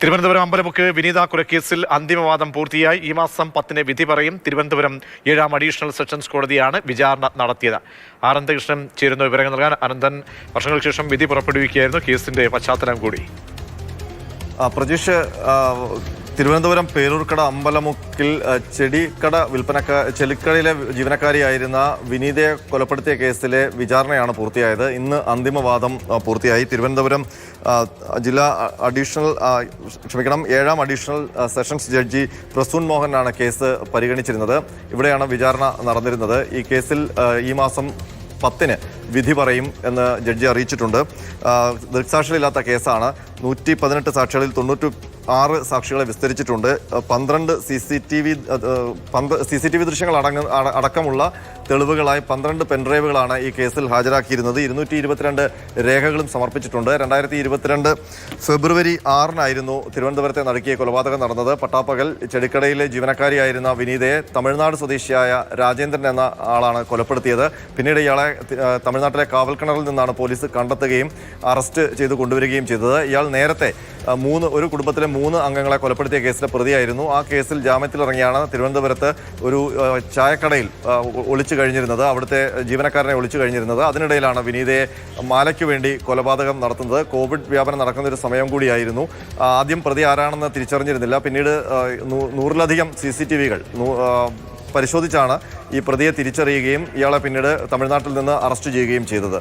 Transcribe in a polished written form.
തിരുവനന്തപുരം അമ്പലമുക്ക് വിനീത കൊലക്കേസിൽ അന്തിമവാദം പൂർത്തിയായി. ഈ മാസം 10-ന് വിധി പറയും. തിരുവനന്തപുരം 7ാം അഡീഷണൽ സെഷൻസ് കോടതിയാണ് വിചാരണ നടത്തിയത്. ആനന്ദകൃഷ്ണൻ ചേരുന്ന വിവരങ്ങൾ നൽകാൻ. അനന്തൻ, വർഷങ്ങൾക്ക് ശേഷം വിധി പുറപ്പെടുവിക്കുകയായിരുന്നു. കേസിന്റെ പശ്ചാത്തലം കൂടി. പ്രജീഷ്, തിരുവനന്തപുരം പേരൂർക്കട അമ്പലമുക്കിൽ ചെളിക്കടയിലെ ജീവനക്കാരിയായിരുന്ന വിനീതയെ കൊലപ്പെടുത്തിയ കേസിലെ വിചാരണയാണ് പൂർത്തിയായത്. ഇന്ന് അന്തിമവാദം പൂർത്തിയായി. തിരുവനന്തപുരം ജില്ലാ 7ാം അഡീഷണൽ സെഷൻസ് ജഡ്ജി പ്രസൂൺ മോഹനാണ് കേസ് പരിഗണിച്ചിരുന്നത്. ഇവിടെയാണ് വിചാരണ നടന്നിരുന്നത്. ഈ കേസിൽ ഈ മാസം 10-ന് വിധി പറയും എന്ന് ജഡ്ജി അറിയിച്ചിട്ടുണ്ട്. ദൃക്സാക്ഷികളില്ലാത്ത കേസാണ്. 118 സാക്ഷികളിൽ 96 സാക്ഷികളെ വിസ്തരിച്ചിട്ടുണ്ട്. 12 CCTV ദൃശ്യങ്ങൾ അടക്കമുള്ള തെളിവുകളായി 12 പെൻഡ്രൈവുകളാണ് ഈ കേസിൽ ഹാജരാക്കിയിരുന്നത്. 222 രേഖകളും സമർപ്പിച്ചിട്ടുണ്ട്. 2022 ഫെബ്രുവരി 6-നായിരുന്നു തിരുവനന്തപുരത്തെ നടുക്കിയ കൊലപാതകം നടന്നത്. പട്ടാപ്പകൽ ചെടിക്കടയിലെ ജീവനക്കാരിയായിരുന്ന വിനീതയെ തമിഴ്നാട് സ്വദേശിയായ രാജേന്ദ്രൻ എന്ന ആളാണ് കൊലപ്പെടുത്തിയത്. പിന്നീട് ഇയാളെ തമിഴ്നാട്ടിലെ കാവൽക്കിണറിൽ നിന്നാണ് പോലീസ് കണ്ടെത്തുകയും അറസ്റ്റ് ചെയ്ത് കൊണ്ടുവരികയും ചെയ്തത്. ഇയാൾ നേരത്തെ ഒരു കുടുംബത്തിലെ 3 അംഗങ്ങളെ കൊലപ്പെടുത്തിയ കേസിലെ പ്രതിയായിരുന്നു. ആ കേസിൽ ജാമ്യത്തിലിറങ്ങിയാണ് തിരുവനന്തപുരത്ത് ഒരു ചായക്കടയിൽ ഒളിച്ചു കഴിഞ്ഞിരുന്നത്. അവിടുത്തെ ജീവനക്കാരനെ ഒളിച്ചു കഴിഞ്ഞിരുന്നത്. അതിനിടയിലാണ് വിനീതയെ മാലയ്ക്ക് വേണ്ടി കൊലപാതകം നടത്തുന്നത്. കോവിഡ് വ്യാപനം നടക്കുന്ന ഒരു സമയം കൂടിയായിരുന്നു. ആദ്യം പ്രതി ആരാണെന്ന് തിരിച്ചറിഞ്ഞിരുന്നില്ല. പിന്നീട് 100-ലധികം CCTVകൾ പരിശോധിച്ചാണ് ഈ പ്രതിയെ തിരിച്ചറിയുകയും ഇയാളെ പിന്നീട് തമിഴ്നാട്ടിൽ നിന്ന് അറസ്റ്റ് ചെയ്യുകയും ചെയ്തത്.